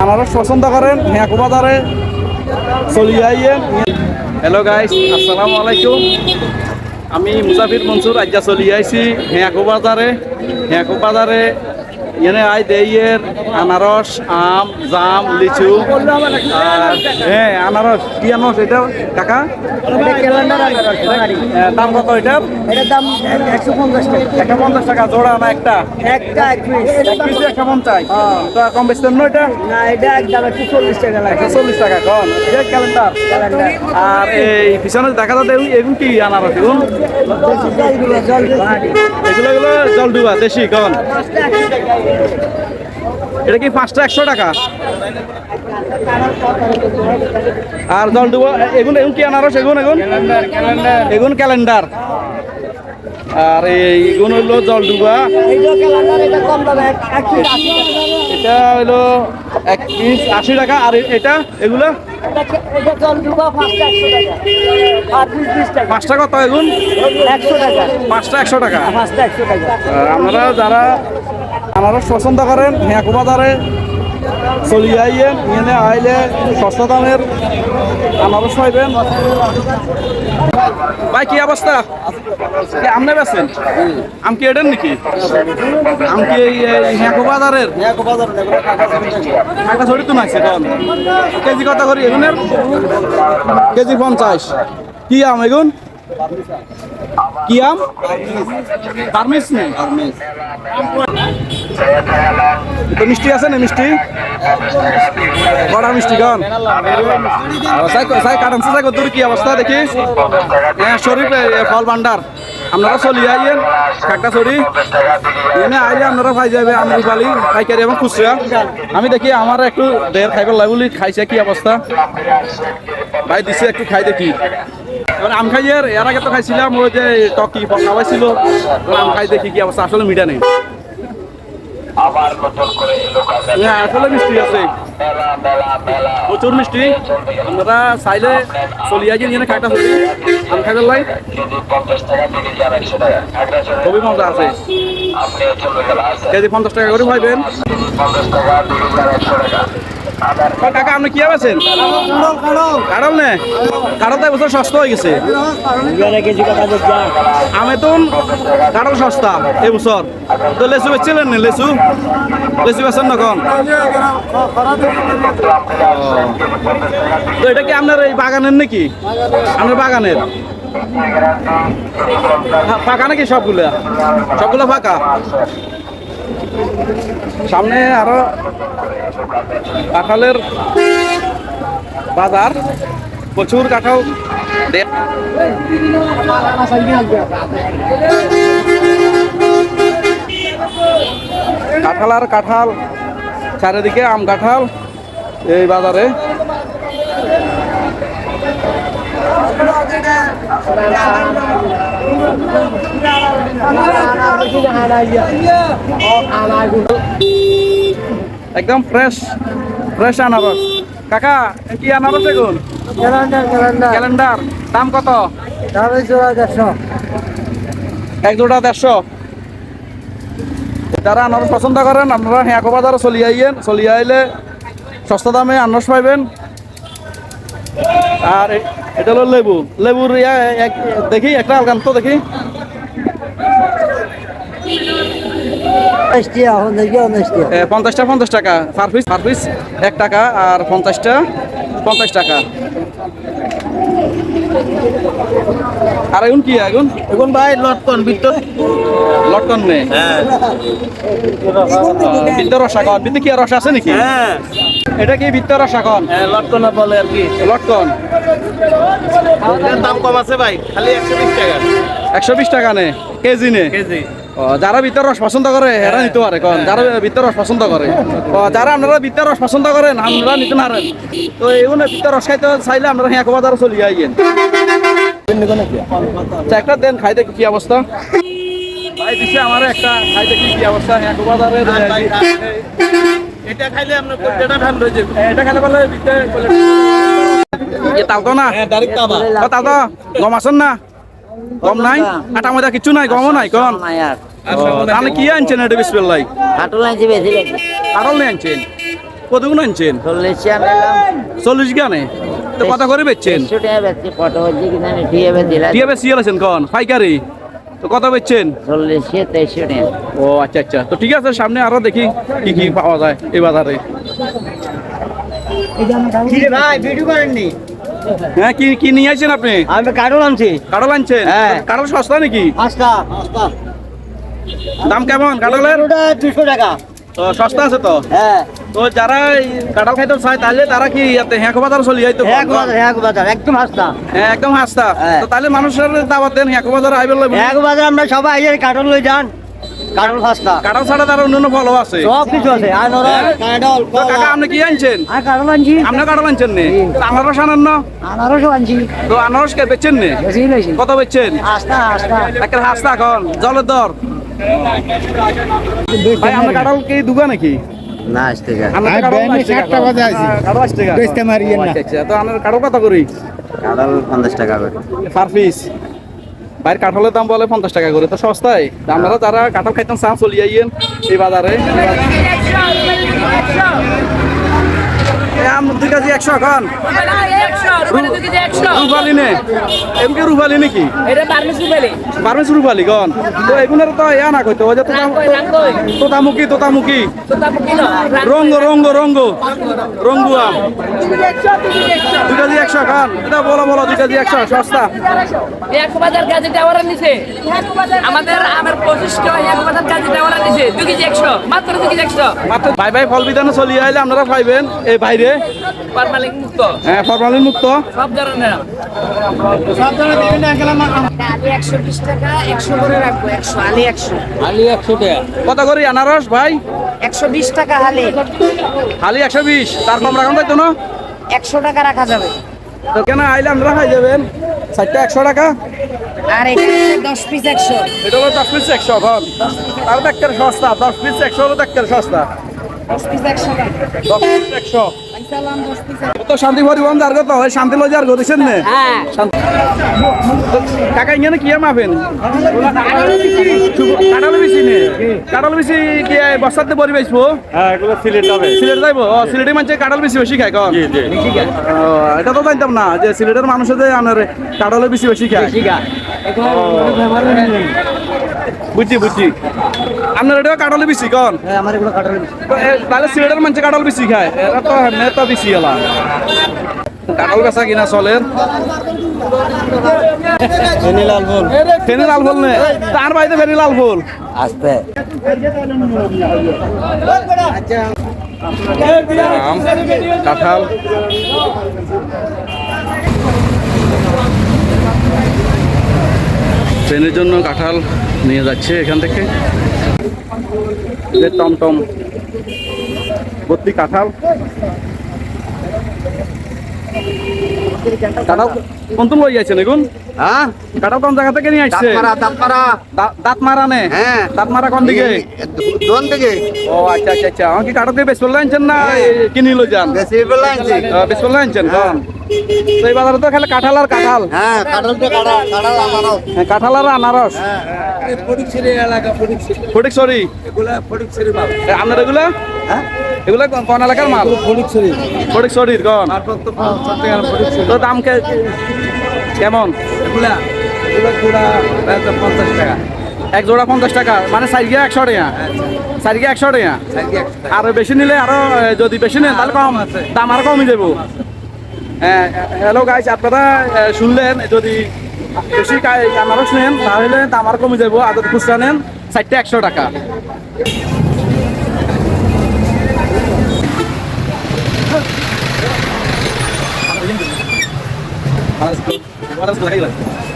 আনারস পছন্দ করেন হ্যাঁ বাজারে চলিয়ে আইয়েন। হ্যালো গাইস, আসসালামু আলাইকুম। আমি মুসাফির মনসুর আজ্জা চলিয়ে আইছি হ্যাঁ বাজারে এনে আই দেইয়ের আনারস, আম, জাম, লিচু। হ্যাঁ আনারস কি আনারস এটা কাকা? দাম কত এটার? এটার দাম 150 টাকা। 150 টাকা জোড়া না একটা? একটা এক পিস। এক পিস 150। তো কম বেশি না এটা? না, এটা একদম 140 টাকা লাগে। 140 টাকা কোন এটা ক্যালেন্ডার। আর এই পিছনে দেখা যাচ্ছে এগুলো কি আনারস? এগুলো এগুলো জলডুবা দেশি কোন? এটা কি 5টা 100 টাকা? আর জলডুবা এগুলো কি আনারস? এগুন ক্যালেন্ডার। আর এইগুলো হলো জলডুবা। এটা হলো 1 পিস 80 টাকা। আর এটা এগুলো পাঁচটা কত? এগুন 100 টাকা। 5টা 100 টাকা। 5টা 100 টাকা। আপনারা যারা আনারস পছন্দ করেন হ্যাঁ বাজারে চলিয়ে আইয়েন। এনে আইলে সস্তা দামের আনারস পাইবেন। ভাই কি অবস্থা? আমনে বেছেন আম কি এডেন নাকি? আম কি হ্যাঁ বাজারের? টাকা ছড়ি তো নাইছে এখন। কেজি কত করি এগুনের? কেজি 50। কি আম এগুন? কি আম? পারমিস নেই? তো মিষ্টি আছে না? মিষ্টি কড়া মিষ্টি কন কাটান তোর কি অবস্থা দেখি? হ্যাঁ শরীফ ফল ভান্ডার। আপনারা চলি আইয়েন একটা ছড়ি এনে আইলে আপনারা পাই যাবে আমরি পালি পাইকারি এবং খুচরা। আমি দেখি আমার একটু দের খাইবার লাই বলি খাইছে কি অবস্থা ভাই দিছে একটু খাই দেখি। এবার আম খাই এর আগে তো খাইছিলাম ওই যে টকি খাওয়াইছিল। আম খাই দেখি কি অবস্থা। আসলে মিঠা নেই। হ্যাঁ আসলে মিষ্টি আছে, প্রচুর মিষ্টি। আমরা চাইলে চলিয়ে গিয়ে নিয়ে খাইটা চলি আম খাইবার লাই খুবই মজা আছে। কেজি 50 টাকা করে পাইবেন। কাকা আপনি কি আছেন? কারণ নে কারণ বছর সস্তা হয়ে গেছে। আমি তো কারণ সস্তা এই বছর। তো লেচু বেচছিলেন না? লেচু বেচেন না কন? তো এটা কি আপনার এই বাগানের নাকি? আপনার বাগানের ফাঁকা নাকি? সবগুলা ফাঁকা। সামনে আরো কাঁঠালের বাজার, প্রচুর কাঁঠাল। কাঁঠাল আর কাঁঠাল, চারিদিকে আম কাঁঠাল এই বাজারে। একদম ফ্রেশ আনারস। কাকা কি আনারস এগুন? ক্যালেন্ডার। দাম কত? এক জোড়া 150। যারা আনারস পছন্দ করেন আপনারা হ্যাঁ বাজারে চলিয়ে আইয়েন। চলিয়ে আইলে সস্তা দামে আনারস পাইবেন। আর এটা হলো লেবুর দেখি একটা আলগান তো দেখি। 50টা 50 টাকা পার পিস 1 টাকা। আর 50টা 50 টাকা। আর এখন কি এখন ভাই লটকন লটকন নেই। ভিতর রসা কন ভিতরে কি রস আছে নাকি? হ্যাঁ এটা কি ভিতর রসা কন? লটকন বলে আর কি। লটকন দাম কম আছে ভাই, খালি 120 টাকা। 120 টাকা নে কেজি নে? কেজি। যারা ভিতর রস পছন্দ করে এরা নিতে পারে কন? যারা ভিতর রস পছন্দ করে যারা আপনারা ভিতর রস পছন্দ করেন আপনারা নিতে পারেন। তো এগুলো ভিতর রস খাইতে চাইলে আপনারা হ্যাঁ বাজারে চলিয়ে আইয়েন। একটা দেন খাই দেখি কি অবস্থা। ভাই দিছে আমার একটা খাই দেখি কি অবস্থা হ্যাঁ বাজারে। এটা খাইলে আপনার পেটটা ঠান্ডা হয়ে যাবে। এটা খেলে বলে তাও তো না তাও তো গম আছেন না? গম নাই? আটা ময়দা কিছু নাই? গমও নাই কন? তাহলে কি আনছেন? এটা বিসমিল্লাহ কাটল আনছি বেশি লাগে। কাটল নিয়ে আনছেন? কতগুলো আনছেন? 40 আনলাম 40 গানে তো কত করে বেচছেন? 100 টাকা বেচছি কত হচ্ছে কি জানি টিএবে দিলা টিয়া বেশি আছেন কোন পাইকারি তো কত বেচছেন? 40 23 টাকা ও আচ্ছা আচ্ছা, তো ঠিক আছে, সামনে আরো দেখি কি কি পাওয়া যায় এই বাজারে। ভাই ভিডিও করেননি? হ্যাঁ, কি কি নিয়ে আসছেন আপনি? আমি কাটল আনছি। কাঁঠাল আনছেন? হ্যাঁ। কাঁঠাল সস্তা নাকি? পাঁচটা দাম কেমন কাঁঠালের? ওটা 200 টাকা। তো সস্তা আছে তো। হ্যাঁ তো যারা এই কাঁঠাল খাইতে চায় তাহলে তারা কি হ্যাঁ বাজার চলে যাইতো? এক বাজার একদম হাসতা। হ্যাঁ, একদম হাসতা। হ্যাঁ। তো তাহলে মানুষের দাওয়াত দেন হ্যাঁ বাজার আইবেল লাগবে। এক বাজার আমরা সবাই এই কাটল লই যান। কাটল ফাস্তা কাঁঠাল ছাড়া তার অন্যান্য ফলও আছে। সব কিছু আছে। আনারস কাটল তো কাকা আপনি কি আনছেন? আর কারণ আনছি আপনি কাঁঠাল আনছেন নে? তো আনারস আনেন না? আনারসও আনছি তো আনারস কে বেচছেন নে? বেশি বেশি কত বেচছেন? আস্তা একটা হাসতা এখন জলের দর। ভাই আমরা কাঁঠাল কি দুগা নাকি? না আসতে গা আমরা তো কাঁঠাল 60 টাকা বাজে আইছি। কাঁঠাল 80 টাকা। বেচতে মারিয়েন না। আচ্ছা আচ্ছা, তো আমরা কাঁঠাল কত করি? কাঁঠাল 50 টাকা করে পার পিস। বাইরের কাঁঠালের দাম বলে 50 টাকা করে, তো সস্তায়। তো আপনারা যারা কাঁঠাল খাইতেন চান চলে আইয়েন এই বাজারে। আম 2 কেজি 100 এখন রুপালি নে এমকে রুপালি নাকি? বার্মিস রুপালি গন। তো এগুলোর তো ইয়া না কইতো, ওই যে তোতামুখী রঙ্গ রঙ্গ রঙ্গ রঙ্গু আম 2 কেজি 100 খান। এটা বলো 2 কেজি 100 সস্তা। একবাজার গাজী টাওয়ারের নিচে আমাদের আমার 25 একবাজার গাজী টাওয়ারের নিচে 2 কেজি 100 মাত্র 2 কেজি 100 মাত্র ভাই ভাই ফল বিধানে চলে আইলে আপনারা পাইবেন এই বাইরে। পারমালিক মুক্ত হ্যাঁ, ফরমালিন মুক্ত। সব ধরনের আলি 120 টাকা 100 করে রাখবো 100 আলি 100 কত করে আনারস ভাই? 120 টাকা হালি খালি 120, তার কম রাখুন তাই তো না? 100 টাকা রাখা যাবে তো কেন আইলে আপনারা খাই যাবেন 4টা 100 টাকা। আর এখানে 10 পিস 100 এটা হলো 10 পিস 100 এখন। তার দেখতে সস্তা, 10 পিস 100 হলো দেখতে সস্তা। 10 পিস 100 টাকা 10 পিস 100 সালাম 10 পিস তো শান্তি পরিবহন যার কত হয় শান্তি লজ আর গদিছেন না? হ্যাঁ কাকা ইങ്ങനെ কি মাপেন? কাটাল বেশি নে কাটাল বেশি কি বস্তাতে পরি বেচবো? হ্যাঁ, এগুলো সিলেট যাবে। সিলেট যাইবো? ও সিলেটি মানুষ কাটাল বেশি বেশি খায় কন? জি জি। ও, এটা তো জানতাম না যে সিলেটের মানুষে যে আপনার কাটালে বেশি বেশি খায়। বুঝছি বুঝছি। আপনার এটা কাটালে বেশি কন? আমার এগুলো কাটল তো তাহলে সিলেটের মানুষ কাটাল বেশি খায়, এরা তো নেতা বেশি এলা কাটাল বেচা কিনা চলে। ফেনি লাল ফুল ফেনি লাল ফুল নে তার বাড়িতে ফেনি লাল ফুল আস্তে আম কাঁঠাল ট্রেনের জন্য কাঁঠাল নিয়ে যাচ্ছে এখান থেকে। যে টমটম ভর্তি কাঁঠাল। কাঁঠাল কোন তুমি লই যাচ্ছেন এখন? হ্যাঁ কাঁঠাল কোন জায়গা থেকে নিয়ে আসছে? দাঁতমারা দাঁত মারা নে? হ্যাঁ। দাঁত মারা কোন দিকে? দোন থেকে ও আচ্ছা আচ্ছা আচ্ছা, আমার কি কাঁঠাল দিয়ে বেশ পড়লে আনছেন না কিনি লই যান? বেশি বেলা আনছি বেশ পড়লে আনছেন কন? তো এই বাজারে তো খালি কাঁঠাল আর কাঁঠাল। হ্যাঁ কাটল তো কাটাল আমারও হ্যাঁ, কাঁঠাল আর আনারস। ফটিকছড়ি আপনার এগুলা? হ্যাঁ এগুলা কোন এলাকার মাল? ফটিকছড়ির কোন? তো দাম কেমন? এক জোড়া 50 টাকা, মানে 4 গিয়া 100 টাকা। 4 গিয়া 100 টাকা। আর বেশি নিলে আরো যদি বেশি নেন তাহলে কম দাম আরো কমে যাবো। হ্যালো গাইস, আপনারা শুনলেন যদি বেশি আনারস নেন তাহলে দাম আরো কমে যাবো। আর যদি খুচরা নেন 4টা 100 টাকা। What else?